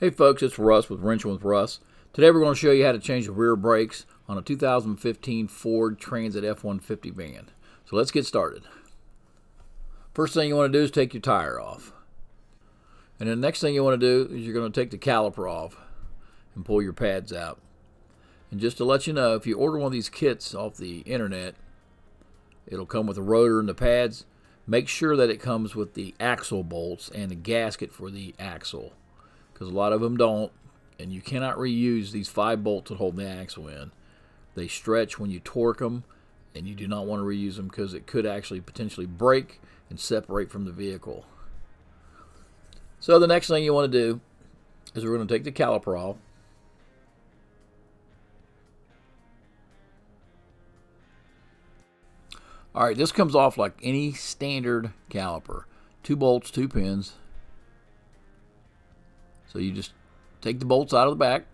Hey folks, it's Russ with Wrenching with Russ. Today we're going to show you how to change the rear brakes on a 2015 Ford Transit F150 van. So let's get started. First thing you want to do is take your tire off. And then the next thing you want to do is you're going to take the caliper off and pull your pads out. And just to let you know, if you order one of these kits off the internet, it'll come with a rotor and the pads. Make sure that it comes with the axle bolts and the gasket for the axle, because a lot of them don't, and you cannot reuse these 5 bolts that hold the axle in. They stretch when you torque them, and you do not want to reuse them because it could actually potentially break and separate from the vehicle. So the next thing you want to do is we're going to take the caliper off. Alright, this comes off like any standard caliper. 2 bolts, 2 pins. So you just take the bolts out of the back.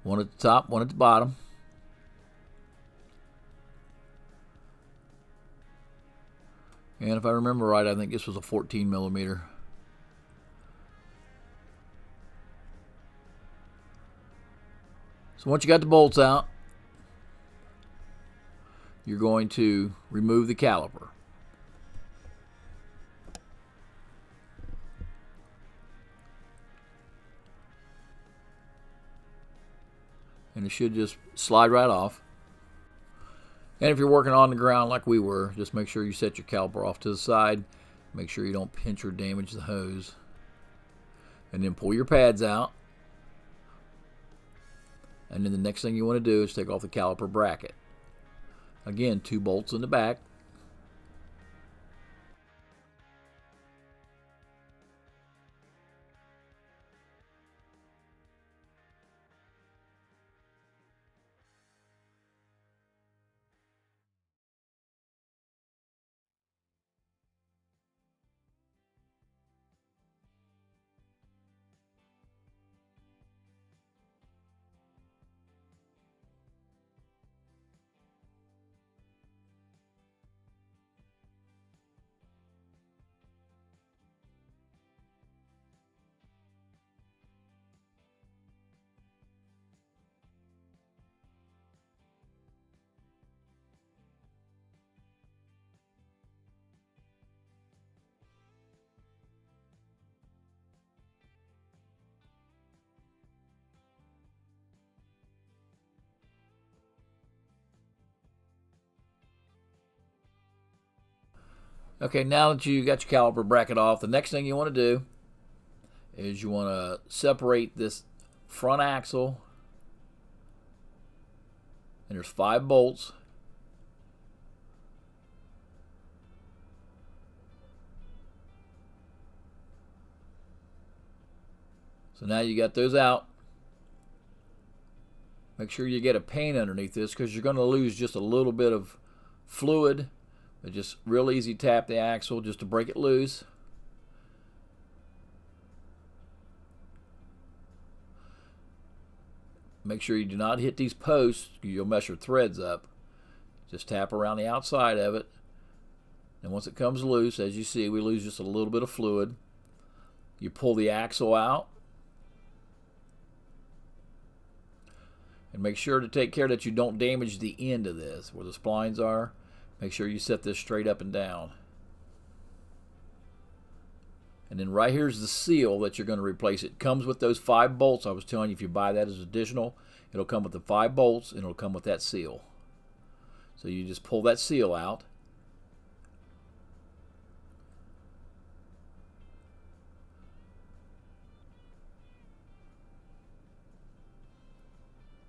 One at the top, one at the bottom. And if I remember right, I think this was a 14 millimeter. So once you got the bolts out, you're going to remove the caliper. And it should just slide right off. And if you're working on the ground like we were, just make sure you set your caliper off to the side. Make sure you don't pinch or damage the hose. And then pull your pads out. And then the next thing you want to do is take off the caliper bracket. Again, 2 bolts in the back. Okay, now that you got your caliper bracket off, the next thing you want to do is you want to separate this front axle. And there's 5 bolts. So now you got those out. Make sure you get a pane underneath this because you're going to lose just a little bit of fluid. But just real easy tap the axle just to break it loose. Make sure you do not hit these posts, you'll mess your threads up. Just tap around the outside of it. And once it comes loose, as you see, we lose just a little bit of fluid. You pull the axle out. And make sure to take care that you don't damage the end of this, where the splines are. Make sure you set this straight up and down. And then right here's the seal that you're going to replace. It comes with those 5 bolts. I was telling you, if you buy that as additional, it'll come with the 5 bolts and it'll come with that seal. So you just pull that seal out.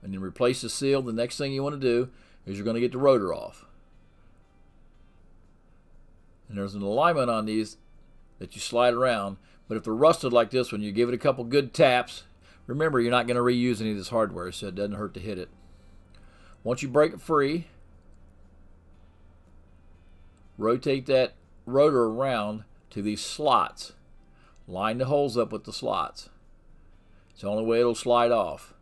And then replace the seal. The next thing you want to do is you're going to get the rotor off. And there's an alignment on these that you slide around, but if they're rusted like this one, you give it a couple good taps. Remember, you're not going to reuse any of this hardware, so it doesn't hurt to hit it. Once you break it free, rotate that rotor around to these slots. Line the holes up with the slots. It's the only way it'll slide off.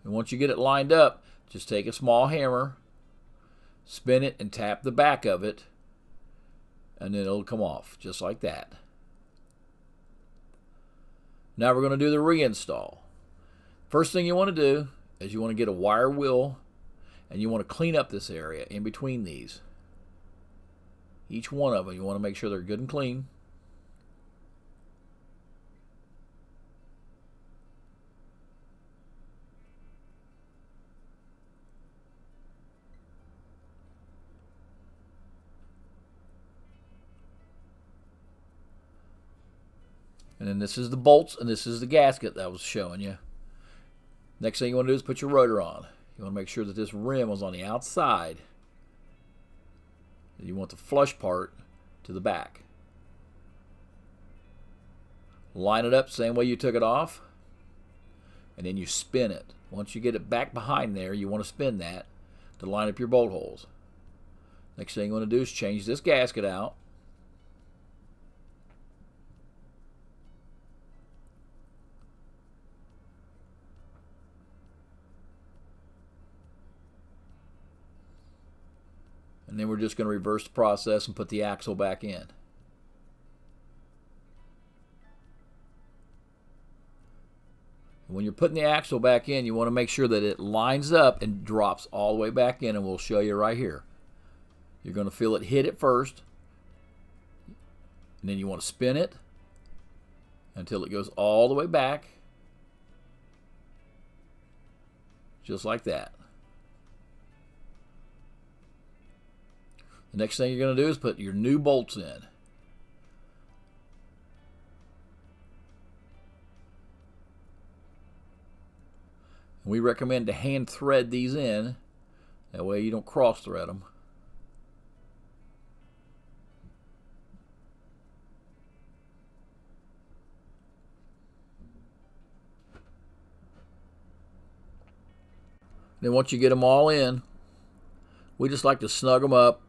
And once you get it lined up, just take a small hammer, spin it, and tap the back of it, and then it'll come off just like that. Now we're going to do the reinstall. First thing you want to do is you want to get a wire wheel, and you want to clean up this area in between these. Each one of them, you want to make sure they're good and clean. And then this is the bolts, and this is the gasket that I was showing you. Next thing you want to do is put your rotor on. You want to make sure that this rim is on the outside. You want the flush part to the back. Line it up same way you took it off, and then you spin it. Once you get it back behind there, you want to spin that to line up your bolt holes. Next thing you want to do is change this gasket out. And then we're just going to reverse the process and put the axle back in. When you're putting the axle back in, you want to make sure that it lines up and drops all the way back in, and we'll show you right here. You're going to feel it hit it first, and then you want to spin it until it goes all the way back, just like that. The next thing you're going to do is put your new bolts in. We recommend to hand thread these in. That way you don't cross thread them. Then once you get them all in, we just like to snug them up.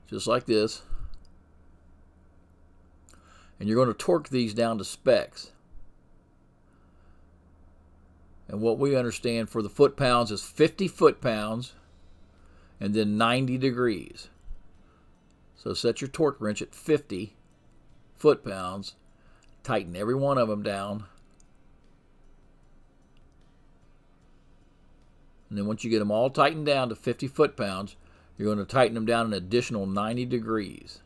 Just like this. And you're going to torque these down to specs. And what we understand for the foot-pounds is 50 foot-pounds and then 90 degrees. So set your torque wrench at 50 foot-pounds. Tighten every one of them down. And then once you get them all tightened down to 50 foot-pounds, you're going to tighten them down an additional 90 degrees.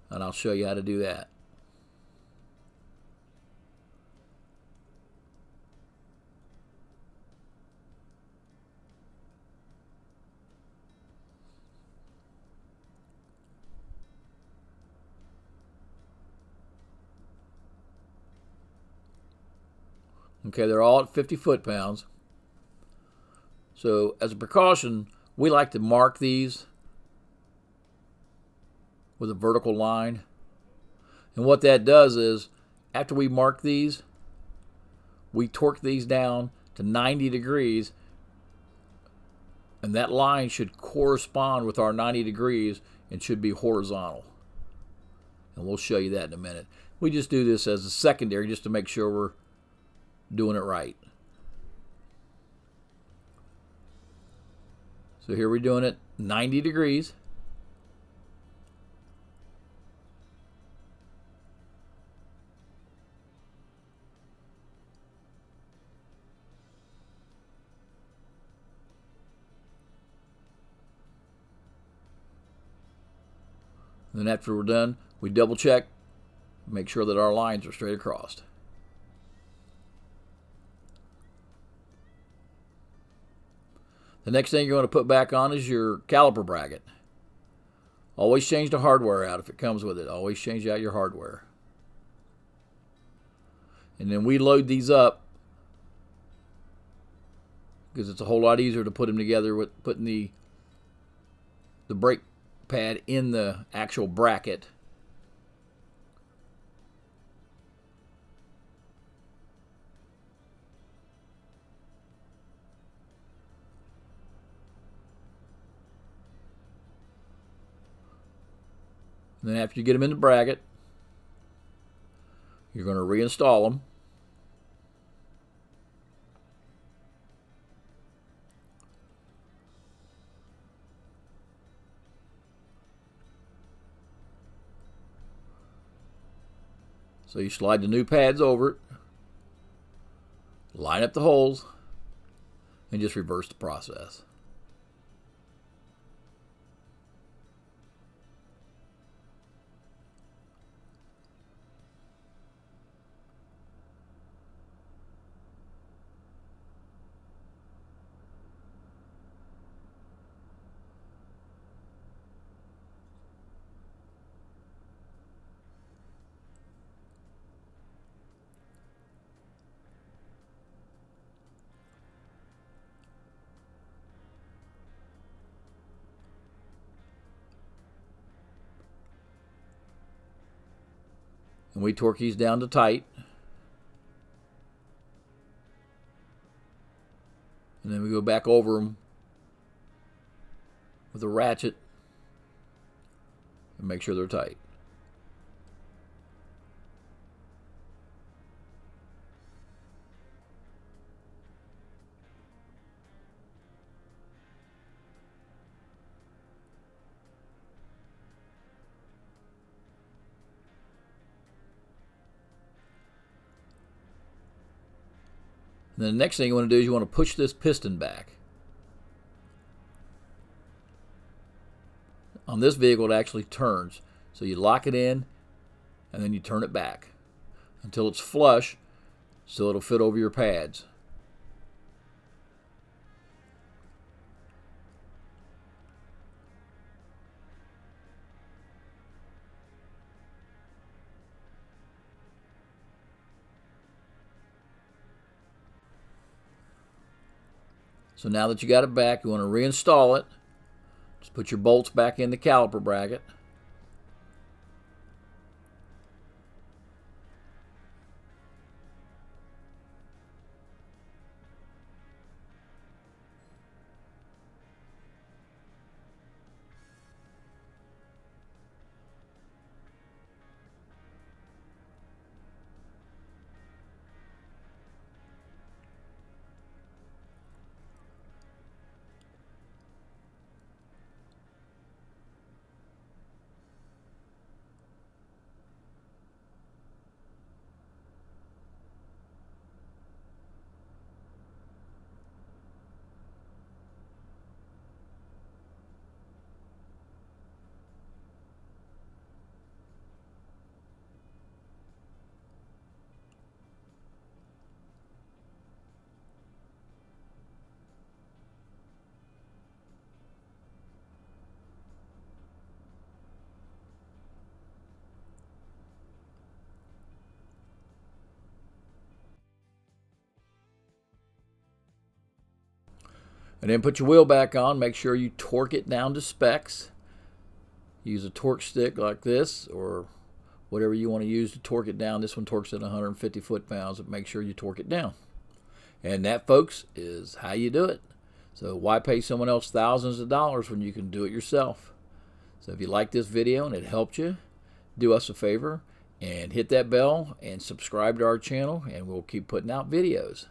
And I'll show you how to do that. Okay, they're all at 50 foot-pounds. So as a precaution, we like to mark these with a vertical line. And what that does is, after we mark these, we torque these down to 90 degrees, and that line should correspond with our 90 degrees and should be horizontal. And we'll show you that in a minute. We just do this as a secondary just to make sure we're doing it right. So here we're doing it 90 degrees. And then after we're done, we double check, make sure that our lines are straight across. The next thing you're going to put back on is your caliper bracket. Always change the hardware out if it comes with it. Always change out your hardware. And then we load these up because it's a whole lot easier to put them together with putting the brake pad in the actual bracket. And then after you get them in the bracket, You're going to reinstall them. So you slide the new pads over it, line up the holes, and just reverse the process. And we torque these down to tight. And then we go back over them with a ratchet and make sure they're tight. And then the next thing you want to do is you want to push this piston back. On this vehicle, it actually turns. So you lock it in, and then you turn it back until it's flush, so it'll fit over your pads. So now that you got it back, you want to reinstall it. Just put your bolts back in the caliper bracket. And then put your wheel back on. Make sure you torque it down to specs. Use a torque stick like this or whatever you want to use to torque it down. This one torques at 150 foot-pounds, but make sure you torque it down. And that, folks, is how you do it. So why pay someone else thousands of dollars when you can do it yourself? So if you like this video and it helped you, do us a favor and hit that bell and subscribe to our channel, and we'll keep putting out videos.